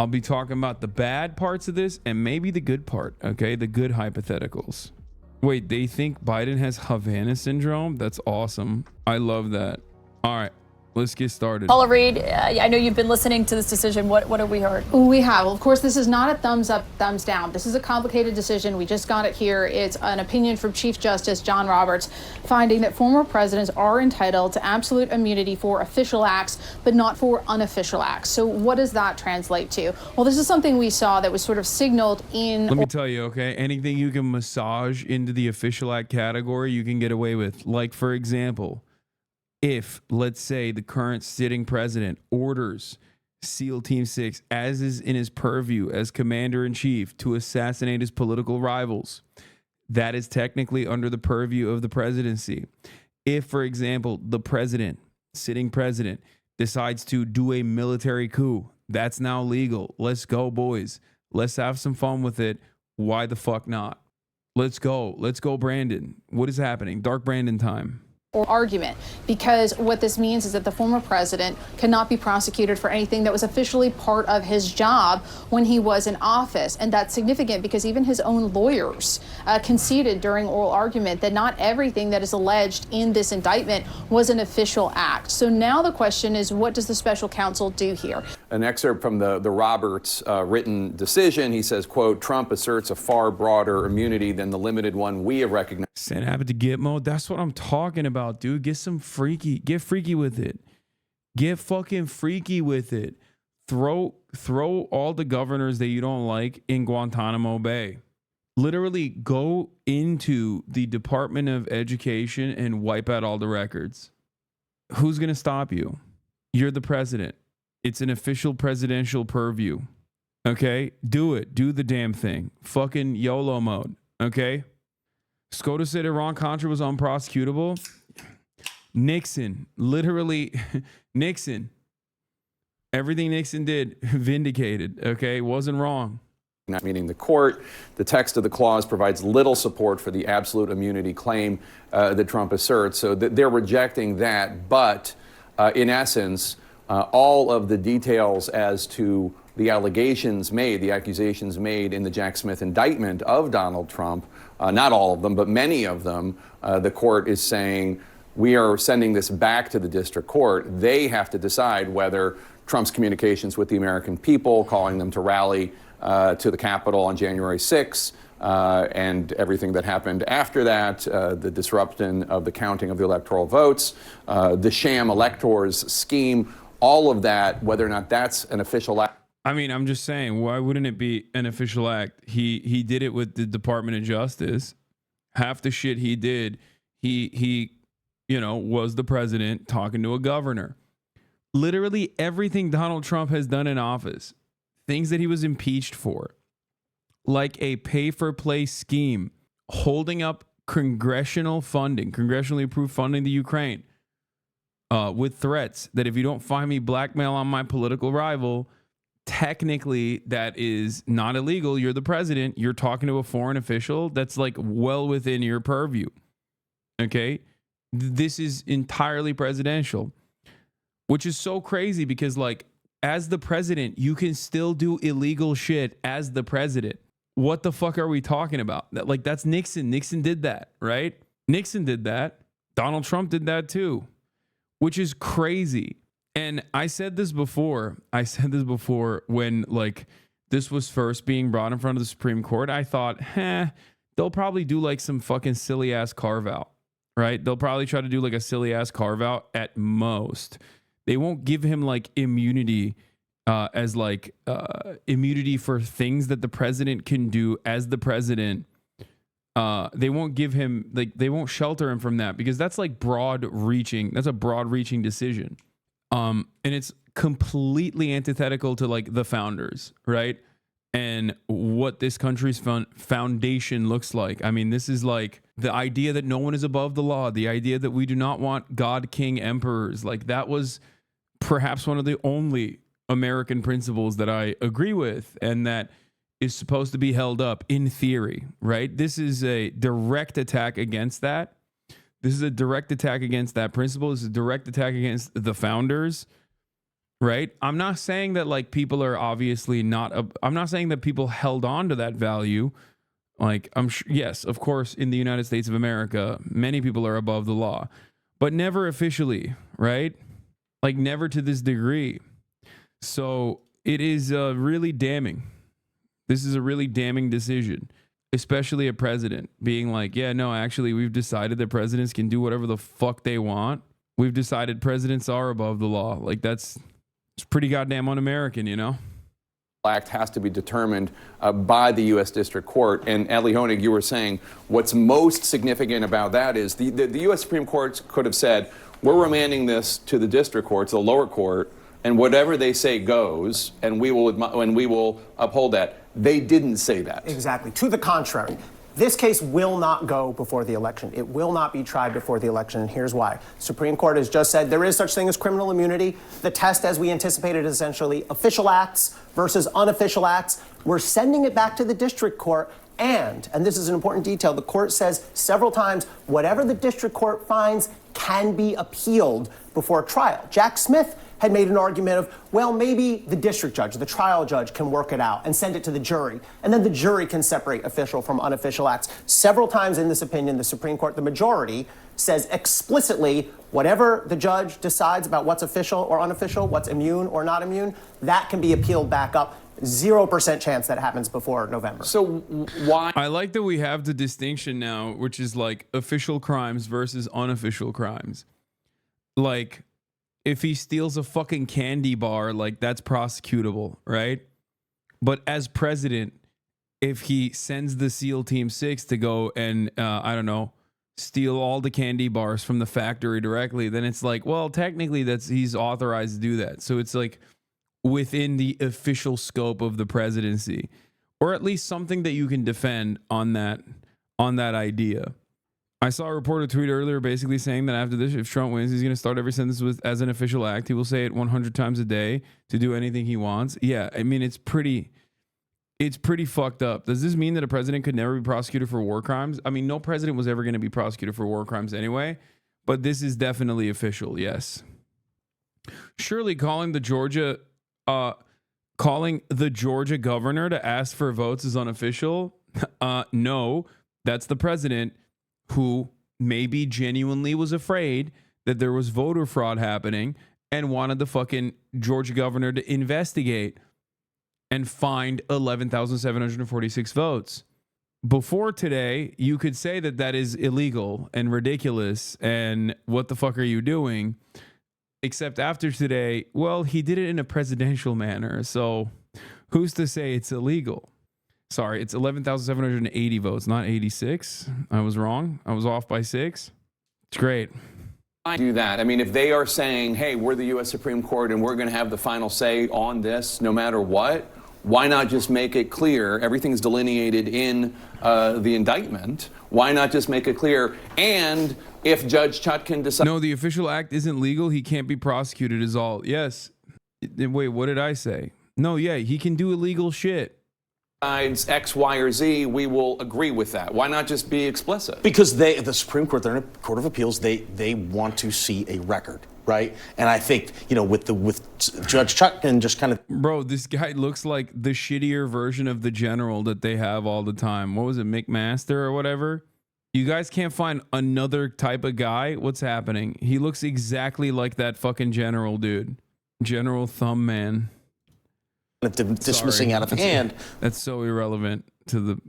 I'll be talking about the bad parts of this and maybe the good part, okay? The good hypotheticals. Wait, they think Biden has Havana syndrome? That's awesome. I love that. All right, let's get started. Paula Reed, I know you've been listening to this decision. What have we heard? We have. Well, of course, this is not a thumbs up, thumbs down. This is a complicated decision. We just got it here. It's an opinion from Chief Justice John Roberts, finding that former presidents are entitled to absolute immunity for official acts, but not for unofficial acts. So what does that translate to? Well, this is something we saw that was sort of signaled in... Let me tell you, okay? Anything you can massage into the official act category, you can get away with. Like, for example... if, let's say, the current sitting president orders SEAL Team 6, as is in his purview as commander-in-chief, to assassinate his political rivals, that is technically under the purview of the presidency. If, for example, the president, sitting president, decides to do a military coup, that's now legal. Let's go, boys. Let's have some fun with it. Why the fuck not? Let's go. Let's go, Brandon. What is happening? Dark Brandon time. Or argument, because what this means is that the former president cannot be prosecuted for anything that was officially part of his job when he was in office. And that's significant because even his own lawyers conceded during oral argument that not everything that is alleged in this indictment was an official act. So now the question is, what does the special counsel do here? An excerpt from the Roberts written decision. He says, quote, Trump asserts a far broader immunity than the limited one we have recognized. HasanAbi to Gitmo. That's what I'm talking about, dude. Get freaky with it. Get fucking freaky with it. Throw all the governors that you don't like in Guantanamo Bay. Literally go into the Department of Education and wipe out all the records. Who's going to stop you? You're the president. It's an official presidential purview. Okay? Do it. Do the damn thing. Fucking YOLO mode. Okay? SCOTUS said Iran-Contra was unprosecutable. Nixon, literally, Nixon. Everything Nixon did, vindicated, okay? Wasn't wrong. Not meaning the court. The text of the clause provides little support for the absolute immunity claim that Trump asserts. So they're rejecting that. But in essence, all of the details as to the allegations made, the accusations made in the Jack Smith indictment of Donald Trump, not all of them, but many of them, the court is saying, we are sending this back to the district court. They have to decide whether Trump's communications with the American people, calling them to rally to the Capitol on January 6th, and everything that happened after that, the disruption of the counting of the electoral votes, the sham electors scheme, all of that, whether or not that's an official act. I mean, I'm just saying, why wouldn't it be an official act? He did it with the Department of Justice. Half the shit he did, he was the president talking to a governor. Literally everything Donald Trump has done in office, things that he was impeached for, like a pay-for-play scheme, holding up congressional funding, congressionally approved funding to Ukraine, with threats that if you don't find me blackmail on my political rival, technically that is not illegal. You're the president. You're talking to a foreign official. That's like well within your purview. Okay? This is entirely presidential, which is so crazy because, like, as the president, you can still do illegal shit as the president. What the fuck are we talking about? Like, that's Nixon. Nixon did that, right? Nixon did that. Donald Trump did that too, which is crazy. And I said this before when, like, this was first being brought in front of the Supreme Court. I thought, they'll probably do like some fucking silly ass carve out, right? They'll probably try to do like a silly ass carve out at most. They won't give him like immunity as like immunity for things that the president can do as the president. They won't give him, like, they won't shelter him from that because that's like broad reaching. That's a broad reaching decision. And it's completely antithetical to like the founders, right? And what this country's foundation looks like. I mean, this is like the idea that no one is above the law, the idea that we do not want God, king, emperors. Like, that was perhaps one of the only American principles that I agree with and that is supposed to be held up in theory, right? This is a direct attack against that. This is a direct attack against that principle. This is a direct attack against the founders. right? I'm not saying that like people are obviously not, I'm not saying that people held on to that value. Like I'm sure, yes, of course, in the United States of America, many people are above the law, but never officially, right? Like never to this degree. So it is really damning. This is a really damning decision, especially a president being like, yeah, no, actually, we've decided that presidents can do whatever the fuck they want. We've decided presidents are above the law. Like it's pretty goddamn un-American, you know? Act has to be determined by the U.S. District Court. And Adley Honig, you were saying what's most significant about that is the U.S. Supreme Court could have said, we're remanding this to the district courts, the lower court, and whatever they say goes, and we will uphold that. They didn't say that. Exactly. To the contrary. This case will not go before the election. It will not be tried before the election, and here's why. Supreme Court has just said there is such thing as criminal immunity. The test, as we anticipated, is essentially official acts versus unofficial acts. We're sending it back to the district court, and this is an important detail, the court says several times, whatever the district court finds can be appealed before trial. Jack Smith had made an argument of, well, maybe the district judge, the trial judge, can work it out and send it to the jury, and then the jury can separate official from unofficial acts. Several times in this opinion, the Supreme Court, the majority, says explicitly whatever the judge decides about what's official or unofficial, what's immune or not immune, that can be appealed back up. 0% chance that happens before November. So why? I like that we have the distinction now, which is like official crimes versus unofficial crimes. Like, if he steals a fucking candy bar, like that's prosecutable, right? But as president, if he sends the SEAL Team 6 to go and, I don't know, steal all the candy bars from the factory directly, then it's like, well, technically he's authorized to do that. So it's like within the official scope of the presidency, or at least something that you can defend on that idea. I saw a reporter tweet earlier basically saying that after this, if Trump wins, he's going to start every sentence as an official act. He will say it 100 times a day to do anything he wants. Yeah, I mean, it's pretty fucked up. Does this mean that a president could never be prosecuted for war crimes? I mean, no president was ever going to be prosecuted for war crimes anyway, but this is definitely official, yes. Surely calling the Georgia governor to ask for votes is unofficial? No, that's the president who maybe genuinely was afraid that there was voter fraud happening and wanted the fucking Georgia governor to investigate and find 11,746 votes. Before today, you could say that that is illegal and ridiculous and what the fuck are you doing? Except after today, well, he did it in a presidential manner, so who's to say it's illegal? Sorry, it's 11,780 votes, not 86. I was wrong. I was off by 6. It's great. I do that. I mean, if they are saying, hey, we're the U.S. Supreme Court and we're going to have the final say on this no matter what, why not just make it clear? Everything's delineated in the indictment. Why not just make it clear? And if Judge Chutkan decides... No, the official act isn't legal. He can't be prosecuted is all. Yes. Wait, what did I say? No, yeah, he can do illegal shit. X, Y, or Z, we will agree with that. Why not just be explicit? Because the Supreme Court, they're in a court of appeals, they want to see a record, right? And I think, with Judge Chutkan just kind of... Bro, this guy looks like the shittier version of the general that they have all the time. What was it, McMaster or whatever? You guys can't find another type of guy? What's happening? He looks exactly like that fucking general dude. General Thumb Man. Dismissing Sorry. out of hand. That's so irrelevant to the...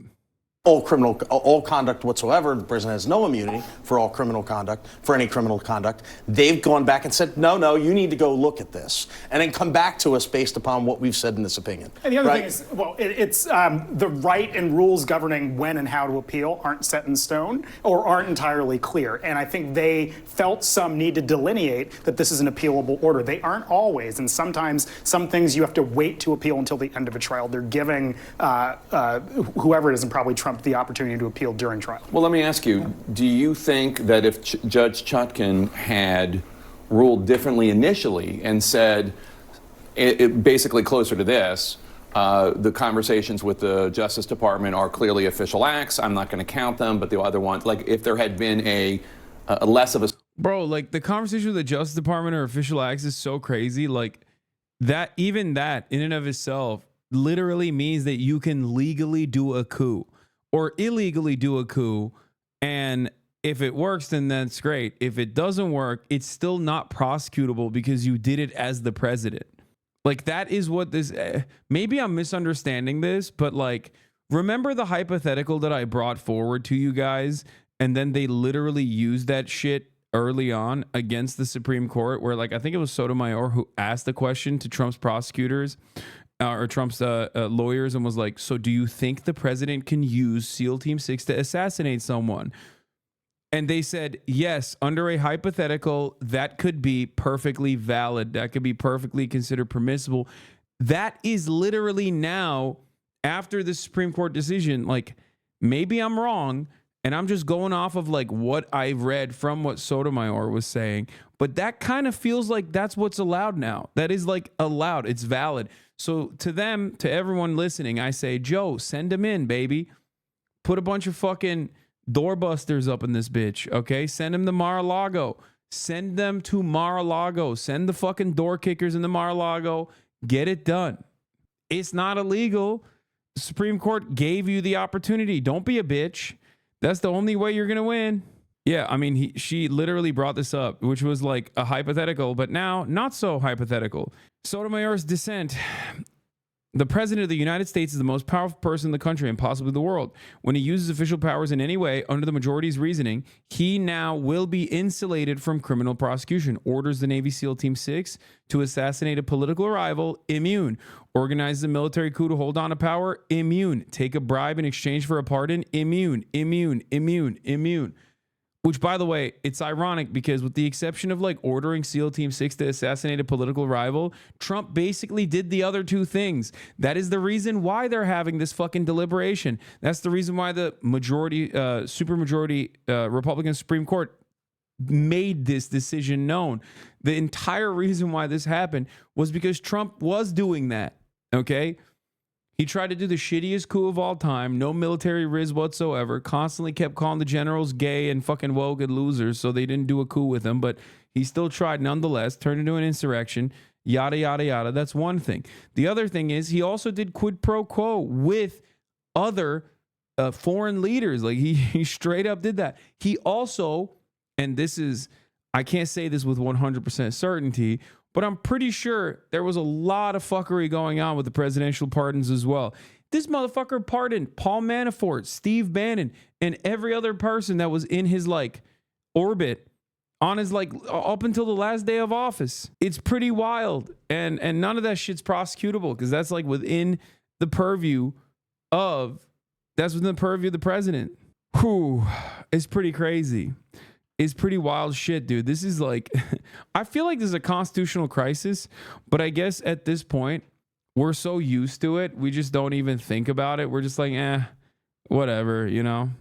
all conduct whatsoever. The president has no immunity for all criminal conduct, for any criminal conduct. They've gone back and said, no, you need to go look at this, and then come back to us based upon what we've said in this opinion. And the other thing is, well, it's the right and rules governing when and how to appeal aren't set in stone or aren't entirely clear. And I think they felt some need to delineate that this is an appealable order. They aren't always, and sometimes some things you have to wait to appeal until the end of a trial. They're giving whoever it is, and probably Trump, the opportunity to appeal during trial. Well, let me ask you, do you think that if Judge Chutkan had ruled differently initially and said, basically closer to this, the conversations with the Justice Department are clearly official acts, I'm not going to count them, but the other one, like if there had been a less of a... Bro, like the conversation with the Justice Department or official acts is so crazy. Like that even that in and of itself literally means that you can legally do a coup or illegally do a coup. And if it works, then that's great. If it doesn't work, it's still not prosecutable because you did it as the president. Like, that is what this, maybe I'm misunderstanding this, but like, remember the hypothetical that I brought forward to you guys, and then they literally used that shit early on against the Supreme Court, where like, I think it was Sotomayor who asked the question to Trump's prosecutors or Trump's lawyers and was like, so do you think the president can use SEAL Team 6 to assassinate someone? And they said, yes, under a hypothetical, that could be perfectly valid. That could be perfectly considered permissible. That is literally now, after the Supreme Court decision, like, maybe I'm wrong, and I'm just going off of like what I read from what Sotomayor was saying, but that kind of feels like that's what's allowed now. That is like allowed. It's valid. So to them, to everyone listening, I say, Joe, send them in, baby. Put a bunch of fucking doorbusters up in this bitch, okay? Send them to Mar-a-Lago. Send them to Mar-a-Lago. Send the fucking door kickers into Mar-a-Lago. Get it done. It's not illegal. The Supreme Court gave you the opportunity. Don't be a bitch. That's the only way you're going to win. Yeah, I mean, she literally brought this up, which was like a hypothetical, but now not so hypothetical. Sotomayor's dissent. The president of the United States is the most powerful person in the country and possibly the world. When he uses official powers in any way under the majority's reasoning, he now will be insulated from criminal prosecution. Orders the Navy SEAL Team 6 to assassinate a political rival, immune. Organizes a military coup to hold on to power, immune. Take a bribe in exchange for a pardon, immune, immune, immune, immune. Which, by the way, it's ironic because with the exception of like ordering SEAL Team 6 to assassinate a political rival, Trump basically did the other two things. That is the reason why they're having this fucking deliberation. That's the reason why the majority, supermajority Republican Supreme Court made this decision known. The entire reason why this happened was because Trump was doing that, okay? He tried to do the shittiest coup of all time, no military riz whatsoever, constantly kept calling the generals gay and fucking woke and losers, so they didn't do a coup with him, but he still tried nonetheless, turned into an insurrection, yada, yada, yada. That's one thing. The other thing is he also did quid pro quo with other foreign leaders. Like he straight up did that. He also, and this is, I can't say this with 100% certainty, but I'm pretty sure there was a lot of fuckery going on with the presidential pardons as well. This motherfucker pardoned Paul Manafort, Steve Bannon, and every other person that was in his like orbit on his like up until the last day of office. It's pretty wild. And none of that shit's prosecutable because that's like within the purview of the president. Whew, it's pretty crazy. It's pretty wild shit, dude. This is like, I feel like this is a constitutional crisis, but I guess at this point, we're so used to it, we just don't even think about it. We're just like, whatever, you know?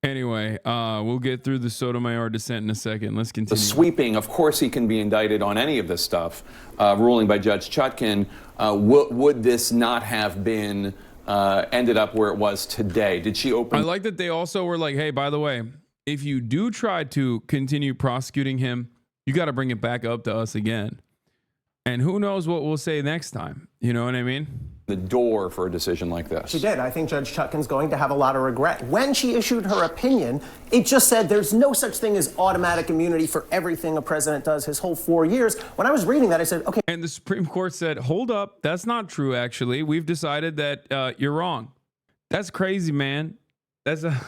Anyway, we'll get through the Sotomayor dissent in a second. Let's continue. The sweeping, of course he can be indicted on any of this stuff, ruling by Judge Chutkan. Would this not have been ended up where it was today? Did she open? I like that they also were like, hey, by the way, if you do try to continue prosecuting him, you got to bring it back up to us again. And who knows what we'll say next time. You know what I mean? The door for a decision like this. She did. I think Judge Chutkan's going to have a lot of regret. When she issued her opinion, it just said there's no such thing as automatic immunity for everything a president does his whole 4 years. When I was reading that, I said, okay. And the Supreme Court said, hold up, that's not true, actually. We've decided that you're wrong. That's crazy, man. That's a...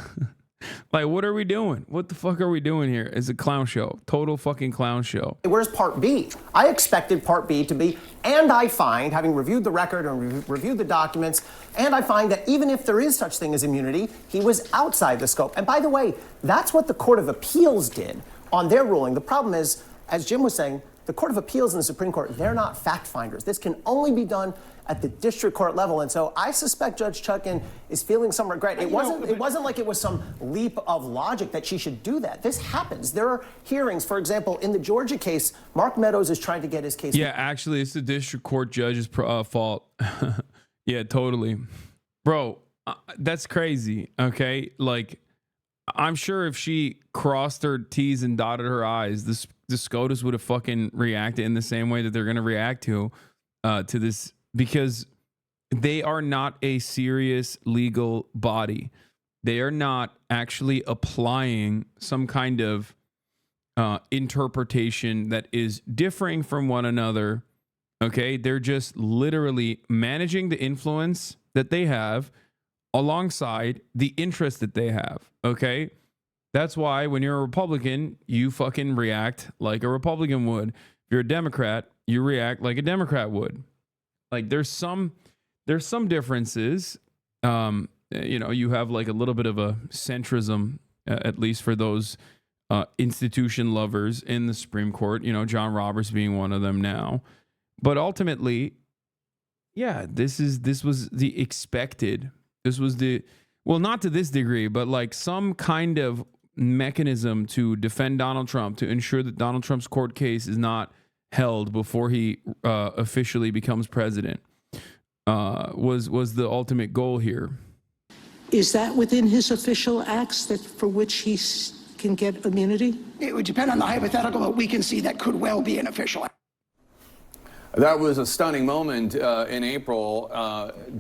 Like, what are we doing? What the fuck are we doing here? It's a clown show. Total fucking clown show. Where's Part B? I expected Part B to be, and I find, having reviewed the record and reviewed the documents, and I find that even if there is such thing as immunity, he was outside the scope. And by the way, that's what the Court of Appeals did on their ruling. The problem is, as Jim was saying, the Court of Appeals and the Supreme Court, they're not fact finders. This can only be done at the district court level. And so I suspect Judge Chutkan is feeling some regret. It wasn't like it was some leap of logic that she should do that. This happens. There are hearings. For example, in the Georgia case, Mark Meadows is trying to get his case. Yeah, actually, it's the district court judge's fault. Yeah, totally. Bro, that's crazy. Okay. Like, I'm sure if she crossed her T's and dotted her I's, the SCOTUS would have fucking reacted in the same way that they're going to react to. to this, because they are not a serious legal body. They are not actually applying some kind of interpretation that is differing from one another. Okay, they're just literally managing the influence that they have alongside the interest that they have. Okay, that's why when you're a Republican, you fucking react like a Republican would. If you're a Democrat, you react like a Democrat would. Like there's some differences. You have like a little bit of a centrism, at least for those institution lovers in the Supreme Court. John Roberts being one of them now. But ultimately, yeah, this was the expected. This was not to this degree, but like some kind of mechanism to defend Donald Trump, to ensure that Donald Trump's court case is not held before he officially becomes president, was the ultimate goal here. Is that within his official acts that for which he can get immunity? It would depend on the hypothetical, but we can see that could well be an official act. That was a stunning moment in April.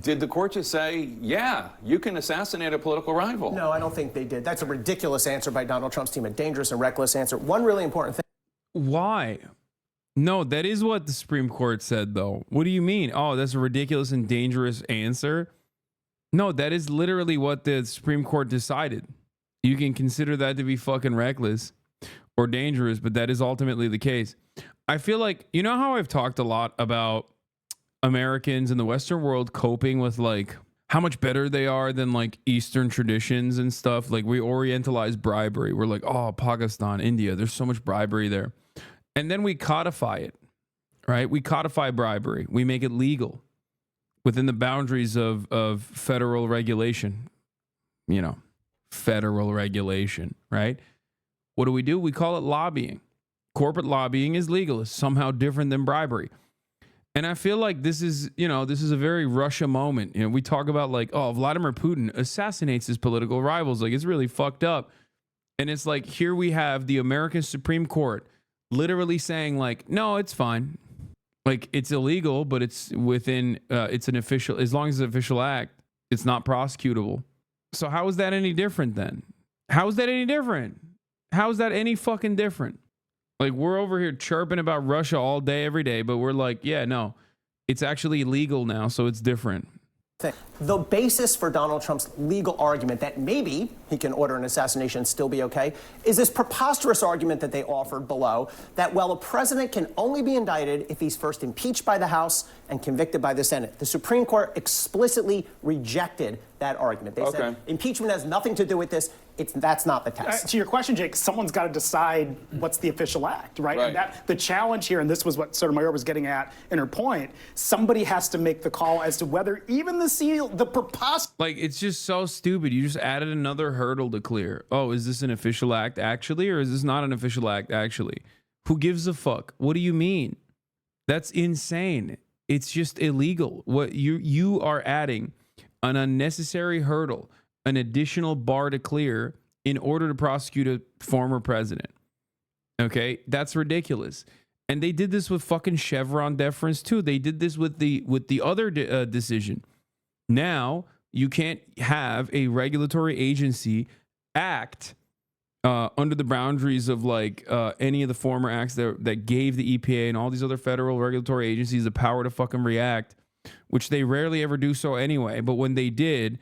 Did the court just say, yeah, you can assassinate a political rival? No, I don't think they did. That's a ridiculous answer by Donald Trump's team, a dangerous and reckless answer. One really important thing. Why? No, that is what the Supreme Court said, though. What do you mean? Oh, that's a ridiculous and dangerous answer? No, that is literally what the Supreme Court decided. You can consider that to be fucking reckless or dangerous, but that is ultimately the case. I feel like, you know how I've talked a lot about Americans in the Western world coping with like how much better they are than like Eastern traditions and stuff. Like we orientalize bribery. We're like, oh, Pakistan, India, there's so much bribery there. And then we codify it, right? We codify bribery. We make it legal within the boundaries of federal regulation, federal regulation, right? What do? We call it lobbying. Corporate lobbying is legal. It's somehow different than bribery. And I feel like this is a very Russia moment. We talk about like, oh, Vladimir Putin assassinates his political rivals. Like it's really fucked up. And it's like, here we have the American Supreme Court literally saying like, no, it's fine. Like it's illegal, but it's within, it's an official, as long as it's an official act, it's not prosecutable. So how is that any different then? How is that any different? How is that any fucking different? Like we're over here chirping about Russia all day, every day, but we're like, yeah, no, it's actually illegal now, so it's different. The basis for Donald Trump's legal argument that maybe he can order an assassination and still be okay is this preposterous argument that they offered below that, well, a president can only be indicted if he's first impeached by the House and convicted by the Senate. The Supreme Court explicitly rejected that argument. They said impeachment has nothing to do with this. That's not the test. To your question, Jake, someone's got to decide what's the official act, right? And the challenge here, and this was what Sotomayor was getting at in her point, somebody has to make the call as to whether even the preposterous... Like, it's just so stupid. You just added another hurdle to clear. Oh, is this an official act actually, or is this not an official act actually? Who gives a fuck? What do you mean? That's insane. It's just illegal. What you are adding an unnecessary hurdle, an additional bar to clear in order to prosecute a former president. Okay, that's ridiculous. And they did this with fucking Chevron deference too. They did this with the other decision. Now you can't have a regulatory agency act under the boundaries of like any of the former acts that gave the EPA and all these other federal regulatory agencies the power to fucking react, which they rarely ever do so anyway. But when they did,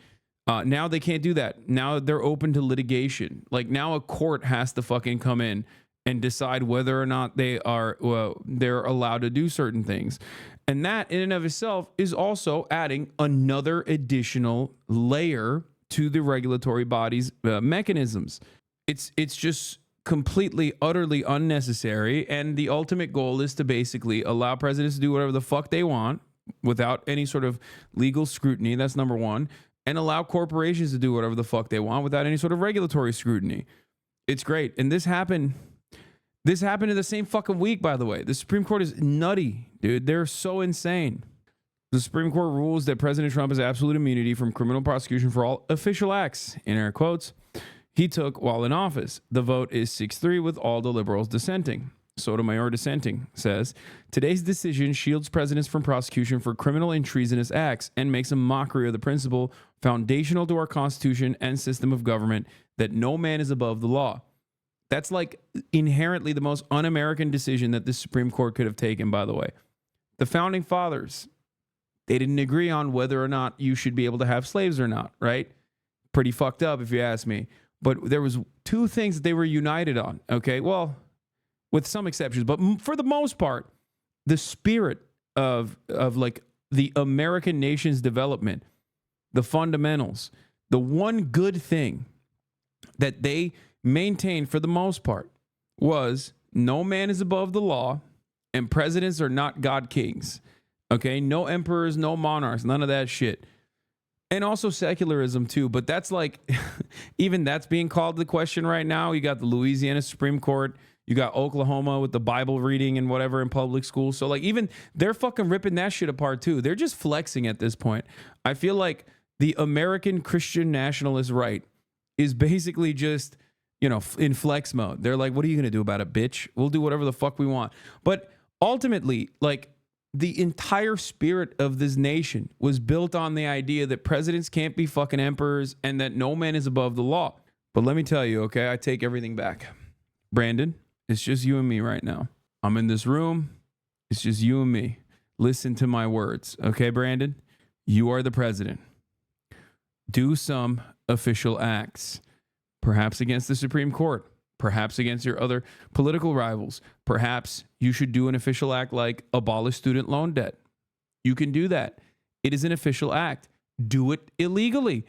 now they can't do that. Now they're open to litigation. Like now a court has to fucking come in and decide whether or not they're allowed to do certain things. And that in and of itself is also adding another additional layer to the regulatory body's mechanisms. It's just completely, utterly unnecessary. And the ultimate goal is to basically allow presidents to do whatever the fuck they want without any sort of legal scrutiny. That's number one. And allow corporations to do whatever the fuck they want without any sort of regulatory scrutiny. It's great. And this happened in the same fucking week, by the way. The Supreme Court is nutty, dude. They're so insane. The Supreme Court rules that President Trump has absolute immunity from criminal prosecution for all official acts, in air quotes, he took while in office. The vote is 6-3 with all the liberals dissenting. Sotomayor dissenting, says, today's decision shields presidents from prosecution for criminal and treasonous acts and makes a mockery of the principle foundational to our Constitution and system of government that no man is above the law. That's like inherently the most un-American decision that the Supreme Court could have taken, by the way. The founding fathers, they didn't agree on whether or not you should be able to have slaves or not, right? Pretty fucked up if you ask me. But there was two things that they were united on, okay? Well, with some exceptions, but for the most part, the spirit of like the American nation's development, the fundamentals, the one good thing that they maintained for the most part was no man is above the law and presidents are not God kings. Okay, no emperors, no monarchs, none of that shit. And also secularism too, but that's like, even that's being called the question right now. You got the Louisiana Supreme Court, you got Oklahoma with the Bible reading and whatever in public school. So like even they're fucking ripping that shit apart too. They're just flexing at this point. I feel like the American Christian nationalist right is basically just, you know, in flex mode. They're like, what are you going to do about it, bitch? We'll do whatever the fuck we want. But ultimately, like, the entire spirit of this nation was built on the idea that presidents can't be fucking emperors and that no man is above the law. But let me tell you, okay, I take everything back. Brandon, it's just you and me right now. I'm in this room. It's just you and me. Listen to my words. Okay, Brandon? You are the president. Do some official acts, perhaps against the Supreme Court, perhaps against your other political rivals. Perhaps you should do an official act like abolish student loan debt. You can do that. It is an official act. Do it illegally.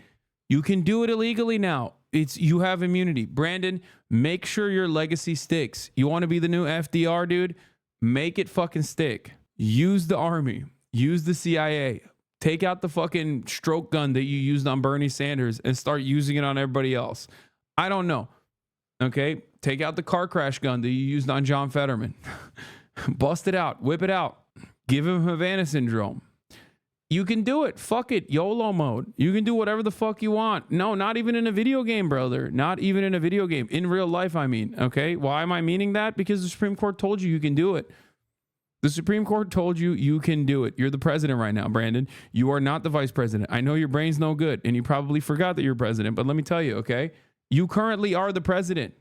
You can do it illegally now. You have immunity. Brandon, make sure your legacy sticks. You want to be the new FDR, dude? Make it fucking stick. Use the army. Use the CIA. Take out the fucking stroke gun that you used on Bernie Sanders and start using it on everybody else. I don't know. Okay? Take out the car crash gun that you used on John Fetterman. Bust it out. Whip it out. Give him Havana syndrome. You can do it. Fuck it. YOLO mode. You can do whatever the fuck you want. No, not even in a video game, brother. Not even in a video game. In real life, I mean. Okay? Why am I meaning that? Because the Supreme Court told you can do it. The Supreme Court told you can do it. You're the president right now, Brandon. You are not the vice president. I know your brain's no good, and you probably forgot that you're president, but let me tell you, okay? You currently are the president.